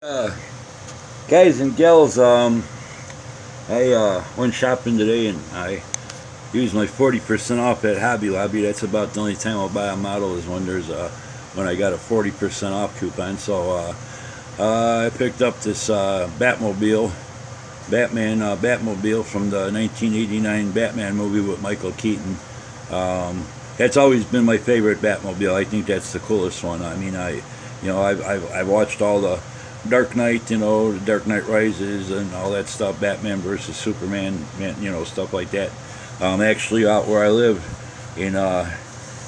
Uh, Guys and gals, I went shopping today and I used my 40% off at Hobby Lobby. That's about the only time I'll buy a model is when there's when I got a 40% off coupon. So I picked up this Batmobile from the 1989 Batman movie with Michael Keaton. That's always been my favorite Batmobile. I think that's the coolest one. I mean, I've watched all the Dark Knight, the Dark Knight Rises and all that stuff, Batman versus Superman, stuff like that. Actually, out where I live in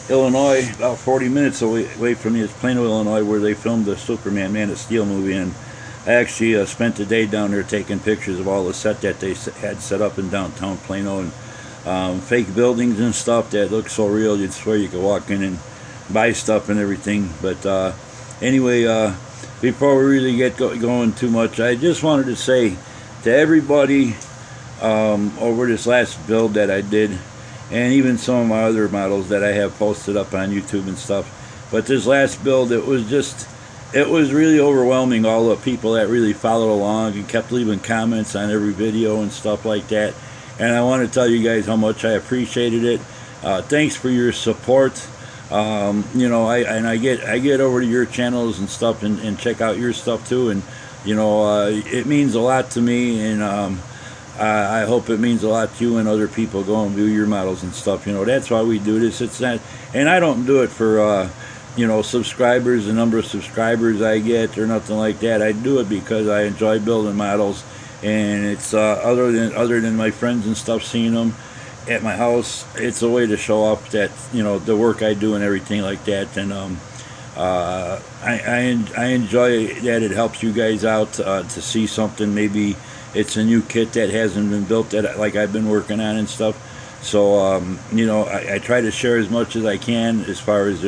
Illinois, about 40 minutes away from me is Plano, Illinois, where they filmed the Superman Man of Steel movie. And I actually spent the day down there taking pictures of all the set that they had set up in downtown Plano and fake buildings and stuff that look so real you'd swear you could walk in and buy stuff and everything. But anyway, before we really get going too much, I just wanted to say to everybody over this last build that I did, and even some of my other models that I have posted up on YouTube and stuff, but this last build, it was really overwhelming, all the people that really followed along and kept leaving comments on every video and stuff like that. And I want to tell you guys how much I appreciated it. Thanks for your support. I get over to your channels and stuff and check out your stuff too, and it means a lot to me, and I hope it means a lot to you and other people. Go and view your models and stuff. That's why we do this. It's not, and I don't do it for subscribers, the number of subscribers I get or nothing like that. I do it because I enjoy building models, and it's other than my friends and stuff seeing them at my house, it's a way to show off that the work I do and everything like that. And I enjoy that it helps you guys out to see something. Maybe it's a new kit that hasn't been built that like I've been working on and stuff. So I try to share as much as I can as far as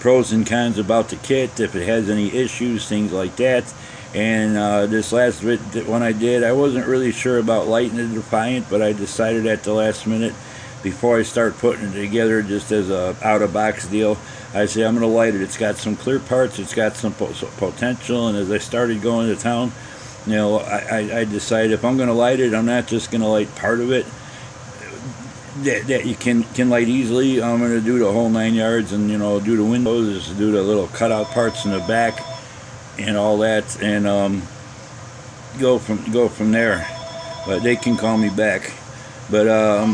pros and cons about the kit, if it has any issues, things like that. And this last one I did, I wasn't really sure about lighting the Defiant, but I decided at the last minute, before I start putting it together, just as a out-of-box deal, I say I'm going to light it. It's got some clear parts, it's got some potential, and as I started going to town, I decided if I'm going to light it, I'm not just going to light part of it that you can light easily. I'm going to do the whole 9 yards, and do the windows, do the little cutout parts in the back and all that, and go from there. But they can call me back. But I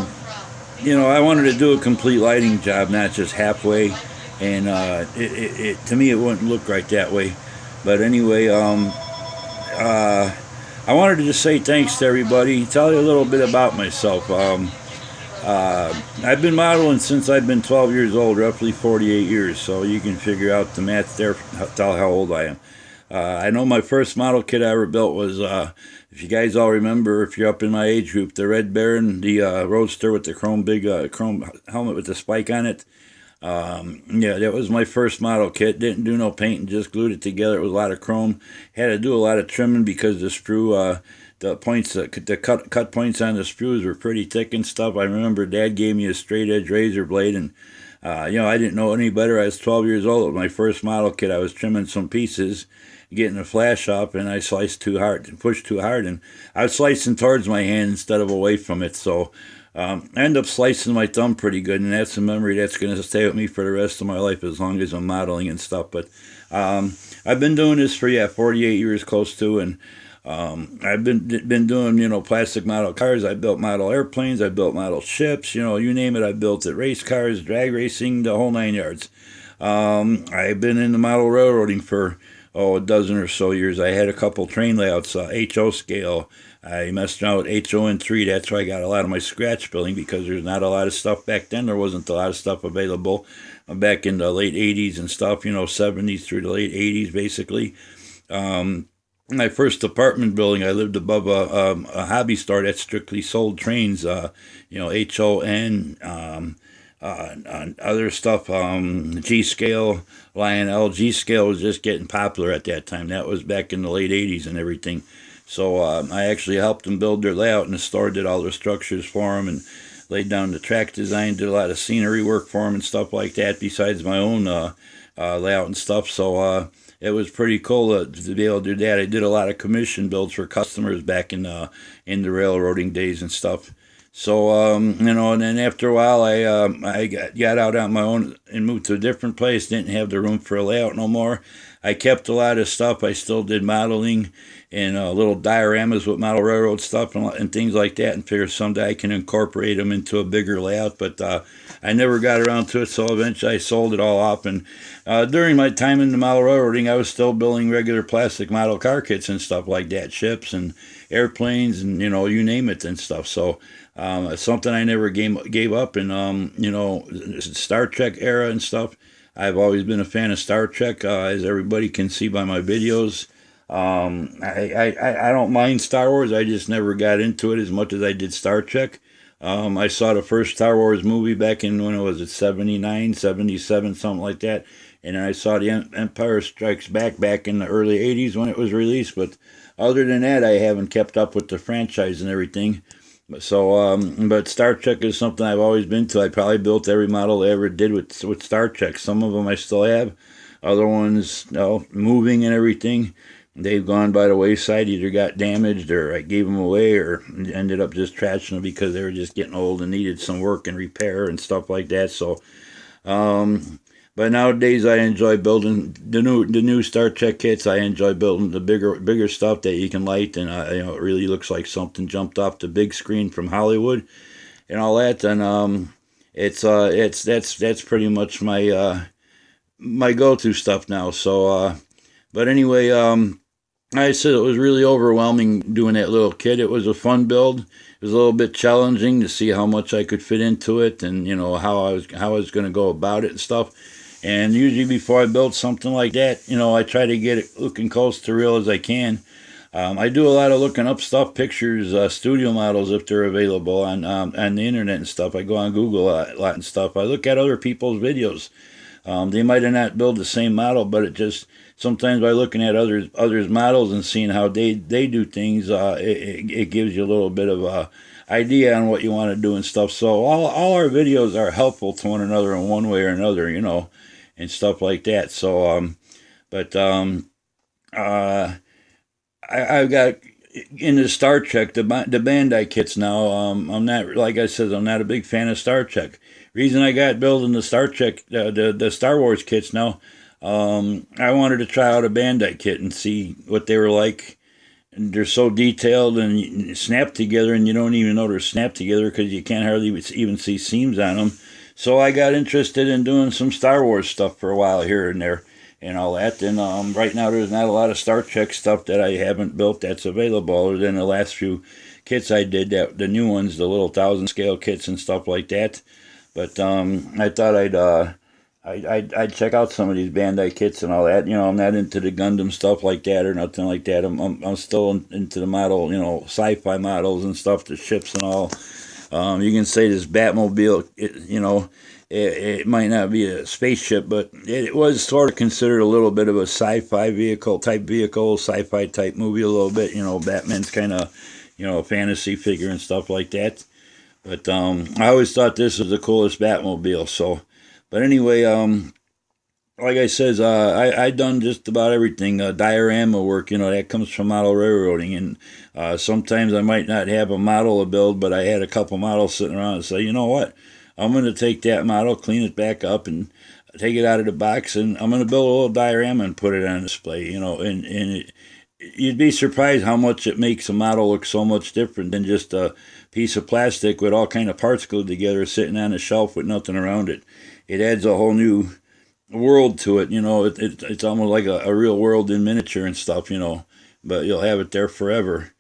wanted to do a complete lighting job, not just halfway, and to me it wouldn't look right that way. But anyway, I wanted to just say thanks to everybody, tell you a little bit about myself. I've been modeling since I've been 12 years old, roughly 48 years, so you can figure out the math there, tell how old I am. I know my first model kit I ever built was, if you guys all remember, if you're up in my age group, the Red Baron, the Roadster with the chrome helmet with the spike on it. Yeah, that was my first model kit. Didn't do no painting, just glued it together. It was a lot of chrome. Had to do a lot of trimming because the sprue, the points, the cut points on the sprues were pretty thick and stuff. I remember Dad gave me a straight edge razor blade, and I didn't know any better. I was 12 years old. With my first model kit, I was trimming some pieces, getting a flash up, and I sliced too hard, pushed too hard, and I was slicing towards my hand instead of away from it. So I ended up slicing my thumb pretty good, and that's a memory that's going to stay with me for the rest of my life as long as I'm modeling and stuff. But I've been doing this for 48 years, close to, and I've been doing plastic model cars. I built model airplanes. I built model ships. You name it. I built it. Race cars, drag racing, the whole 9 yards. I've been in the model railroading for a dozen or so years. I had a couple train layouts, HO scale. I messed around with HON3. That's where I got a lot of my scratch building, because there's not a lot of stuff back then. There wasn't a lot of stuff available back in the late 80s and stuff, 70s through the late 80s, basically. My first apartment building, I lived above a hobby store that strictly sold trains, HON, other stuff, G-scale, Lionel. G-scale was just getting popular at that time. That was back in the late 80s and everything. So I actually helped them build their layout, and the store did all their structures for them and laid down the track design, did a lot of scenery work for them and stuff like that, besides my own layout and stuff. So it was pretty cool to be able to do that. I did a lot of commission builds for customers back in the railroading days and stuff. So and then after a while, I got out on my own and moved to a different place. Didn't have the room for a layout no more. I kept a lot of stuff. I still did modeling and little dioramas with model railroad stuff and things like that, and figured someday I can incorporate them into a bigger layout. But I never got around to it, so eventually I sold it all off. And during my time in the model railroading, I was still building regular plastic model car kits and stuff like that, ships and airplanes and you name it and stuff. So something I never gave up. And Star Trek era and stuff. I've always been a fan of Star Trek, as everybody can see by my videos. I don't mind Star Wars. I just never got into it as much as I did Star Trek. I saw the first Star Wars movie back in, when it was, 79, 77, something like that. And then I saw the Empire Strikes back in the early 80s when it was released. But other than that, I haven't kept up with the franchise and everything. So, but Star Trek is something I've always been to. I probably built every model I ever did with Star Trek. Some of them I still have. Other ones, moving and everything, they've gone by the wayside. Either got damaged, or I gave them away, or ended up just trashing them because they were just getting old and needed some work and repair and stuff like that. So, but nowadays I enjoy building the new Star Trek kits. I enjoy building the bigger stuff that you can light, and it really looks like something jumped off the big screen from Hollywood and all that. And that's pretty much my my go-to stuff now. So but anyway, I said it was really overwhelming doing that little kit. It was a fun build. It was a little bit challenging to see how much I could fit into it, and how I was going to go about it and stuff. And usually before I build something like that, I try to get it looking close to real as I can. I do a lot of looking up stuff, pictures, studio models if they're available on the internet and stuff. I go on Google a lot and stuff. I look at other people's videos. They might have not built the same model, but it just sometimes by looking at others models and seeing how they do things, it gives you a little bit of a idea on what you want to do and stuff. So all our videos are helpful to one another in one way or another, and stuff like that. So I've got into Star Trek, the Bandai kits now. I'm not, like I said, I'm not a big fan of Star Trek. Reason I got building the Star Trek, the Star Wars kits now, I wanted to try out a Bandai kit and see what they were like. And they're so detailed and snap together, and you don't even know they're snapped together because you can't hardly even see seams on them. So I got interested in doing some Star Wars stuff for a while here and there and all that. And right now there's not a lot of Star Trek stuff that I haven't built that's available, other than the last few kits I did, the new ones, the little 1,000 scale kits and stuff like that. But I thought I'd check out some of these Bandai kits and all that. I'm not into the Gundam stuff like that or nothing like that. I'm still into the model, sci-fi models and stuff, the ships and all. You can say this Batmobile, it might not be a spaceship, but it was sort of considered a little bit of a sci-fi vehicle, sci-fi type movie a little bit. Batman's kind of, fantasy figure and stuff like that. But I always thought this was the coolest Batmobile. So, but anyway, like I says, I done just about everything. Diorama work, that comes from model railroading, and sometimes I might not have a model to build, but I had a couple models sitting around and say, you know what, I'm going to take that model, clean it back up, and take it out of the box, and I'm going to build a little diorama and put it on display. You'd be surprised how much it makes a model look so much different than just a piece of plastic with all kind of parts glued together sitting on a shelf with nothing around it. It adds a whole new world to it. It's almost like a real world in miniature and stuff, but you'll have it there forever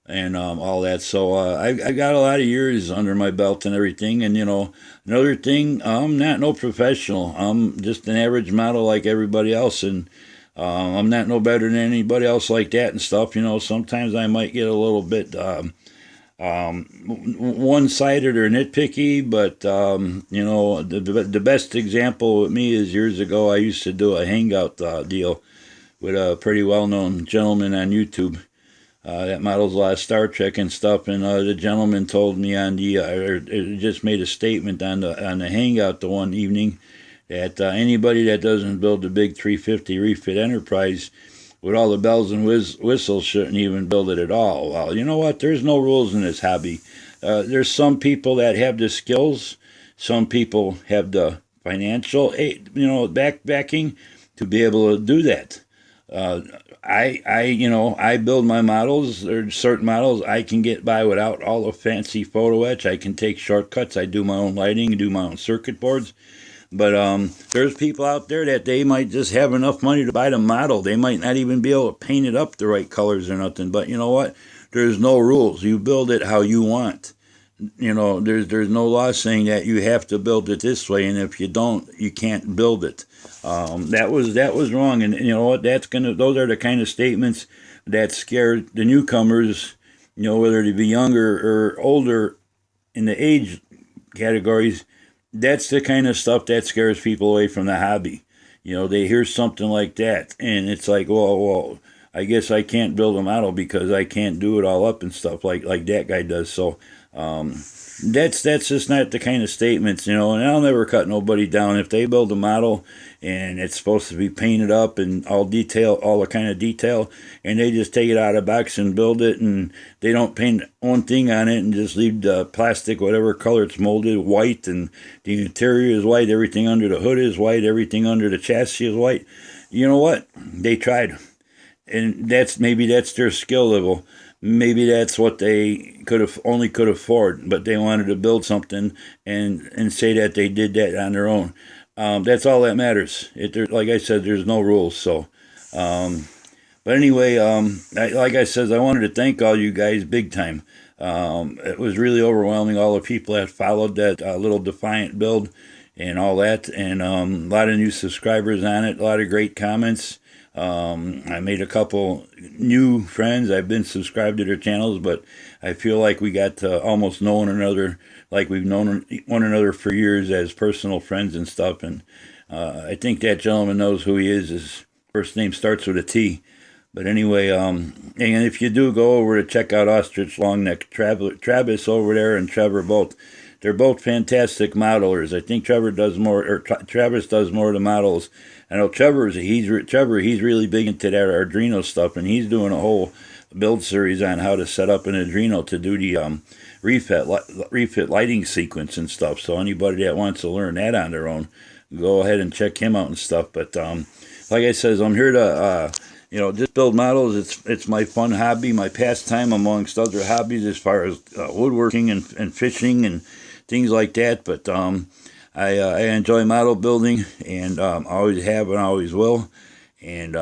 and all that. So I got a lot of years under my belt and everything. And another thing, I'm not no professional. I'm just an average model like everybody else, and I'm not no better than anybody else like that and stuff. Sometimes I might get a little bit one-sided or nitpicky, but the best example with me is years ago I used to do a hangout deal with a pretty well-known gentleman on YouTube that models a lot of Star Trek and stuff, and the gentleman told me on the just made a statement on the hangout the one evening that anybody that doesn't build the big 350 refit Enterprise with all the bells and whistles shouldn't even build it at all. Well, you know what? There's no rules in this hobby. There's some people that have the skills. Some people have the financial, backing to be able to do that. Uh, I build my models. There's certain models I can get by without all the fancy photo etch. I can take shortcuts. I do my own lighting, do my own circuit boards. But there's people out there that they might just have enough money to buy the model. They might not even be able to paint it up the right colors or nothing. But you know what? There's no rules. You build it how you want. There's no law saying that you have to build it this way, and if you don't, you can't build it. That was wrong, and you know what? Those are the kind of statements that scare the newcomers. Whether they be younger or older in the age categories. That's the kind of stuff that scares people away from the hobby. They hear something like that, and it's like, well, I guess I can't build a model because I can't do it all up and stuff like that guy does. So that's just not the kind of statements, and I'll never cut nobody down. If they build a model and it's supposed to be painted up and all the kind of detail, and they just take it out of the box and build it, and they don't paint one thing on it and just leave the plastic, whatever color it's molded, white, and the interior is white, everything under the hood is white, everything under the chassis is white. You know what? They tried. And maybe that's their skill level. Maybe that's what they could afford, but they wanted to build something and say that they did that on their own. That's all that matters. Like I said, there's no rules. So, but anyway, like I said, I wanted to thank all you guys big time. It was really overwhelming. All the people that followed that little Defiant build and all that, and a lot of new subscribers on it. A lot of great comments. I made a couple new friends. I've been subscribed to their channels, but I feel like we got to almost know one another, like we've known one another for years as personal friends and stuff. And I think that gentleman knows who he is. His first name starts with a T. But anyway, and if you do go over to check out Ostrich Longneck, Travis over there and Trevor both. They're both fantastic modelers. I think Travis does more of the models. I know he's really big into that Arduino stuff, and he's doing a whole build series on how to set up an Arduino to do the refit lighting sequence and stuff. So anybody that wants to learn that on their own, go ahead and check him out and stuff. But like I says, I'm here to just build models. It's my fun hobby, my pastime amongst other hobbies as far as woodworking and fishing and things like that. But I enjoy model building, and always have and always will. And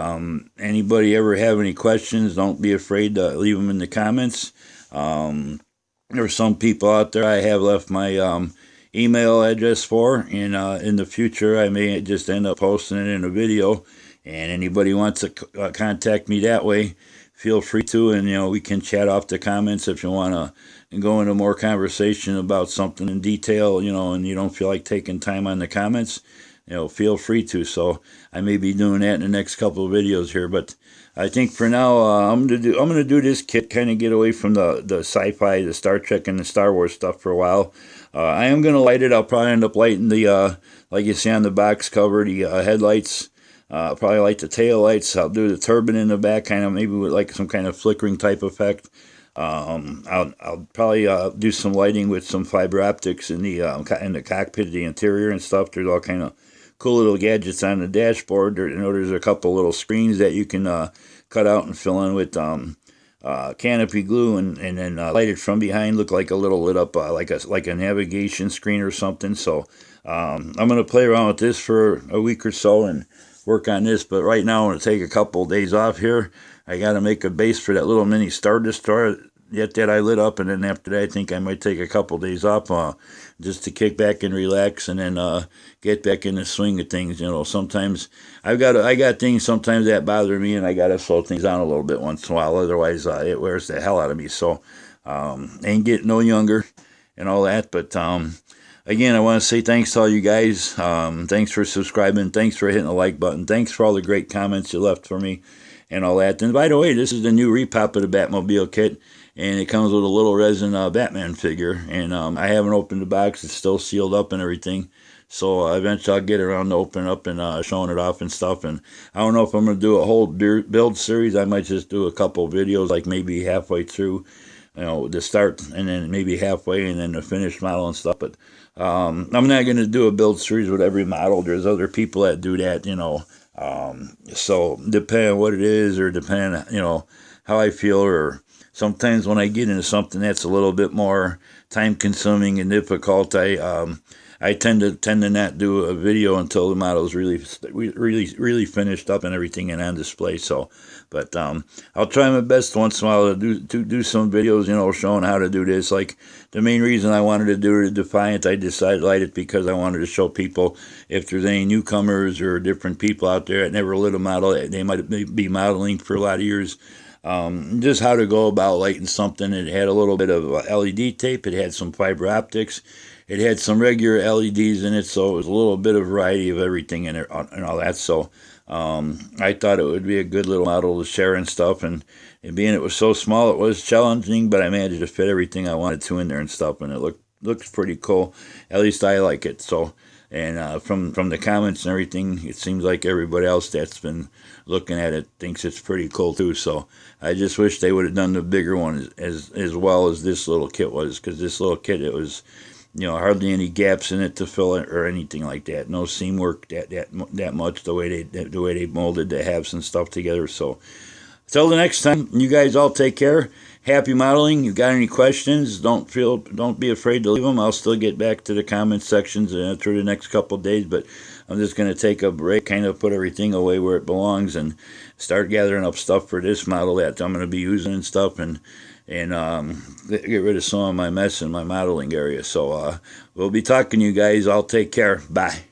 anybody ever have any questions, don't be afraid to leave them in the comments. There's some people out there I have left my email address for, and in the future I may just end up posting it in a video. And anybody wants to contact me that way, feel free to, and we can chat off the comments if you want to go into more conversation about something in detail, and you don't feel like taking time on the comments, feel free to. So I may be doing that in the next couple of videos here, but I think for now I'm gonna do this kit, kind of get away from the sci-fi, the Star Trek and the Star Wars stuff for a while. I am gonna light it. I'll probably end up lighting the like you see on the box cover, the headlights. I'll probably light the tail lights. I'll do the turbine in the back, kind of maybe with like some kind of flickering type effect. I'll probably do some lighting with some fiber optics in the cockpit, the interior and stuff. There's all kind of cool little gadgets on the dashboard. There's a couple little screens that you can cut out and fill in with canopy glue, and then light it from behind. Look like a little lit up like a navigation screen or something. So I'm gonna play around with this for a week or so and work on this. But right now I'm gonna take a couple days off here. I got to make a base for that little mini Star Destroyer that I lit up, and then after that I think I might take a couple days off just to kick back and relax, and then get back in the swing of things. Sometimes I got things sometimes that bother me, and I got to slow things down a little bit once in a while. Otherwise it wears the hell out of me. So ain't getting no younger and all that. But again, I want to say thanks to all you guys. Thanks for subscribing. Thanks for hitting the like button. Thanks for all the great comments you left for me and all that. And by the way, this is the new repop of the Batmobile kit, and it comes with a little resin Batman figure. And I haven't opened the box. It's still sealed up and everything. So eventually I'll get around to opening up and showing it off and stuff. And I don't know if I'm going to do a whole build series. I might just do a couple videos, like maybe halfway through, the start, and then maybe halfway, and then the finished model and stuff. But I'm not going to do a build series with every model. There's other people that do that. So depending on what it is, or depending on, how I feel, or sometimes when I get into something that's a little bit more time consuming and difficult, I tend to not do a video until the model's really finished up and everything and on display. So, but I'll try my best once in a while to do some videos, showing how to do this. Like the main reason I wanted to do the Defiant, I decided to light it because I wanted to show people, if there's any newcomers or different people out there that never lit a model, they might be modeling for a lot of years. Just how to go about lighting something. It had a little bit of LED tape. It had some fiber optics. It had some regular LEDs in it, so it was a little bit of variety of everything in it and all that. So I thought it would be a good little model to share and stuff. And being it was so small, it was challenging, but I managed to fit everything I wanted to in there and stuff, and it looks pretty cool. At least I like it. So. And from the comments and everything, it seems like everybody else that's been looking at it thinks it's pretty cool too. So I just wish they would have done the bigger one as well as this little kit was, because this little kit, it was, hardly any gaps in it to fill it or anything like that. No seam work that much, the way they molded the halves and stuff together. So till the next time, you guys all take care. Happy modeling. You got any questions, don't be afraid to leave them. I'll still get back to the comment sections through the next couple of days, but I'm just going to take a break, kind of put everything away where it belongs, and start gathering up stuff for this model that I'm going to be using and stuff, and get rid of some of my mess in my modeling area. So we'll be talking to you guys. I'll take care. Bye.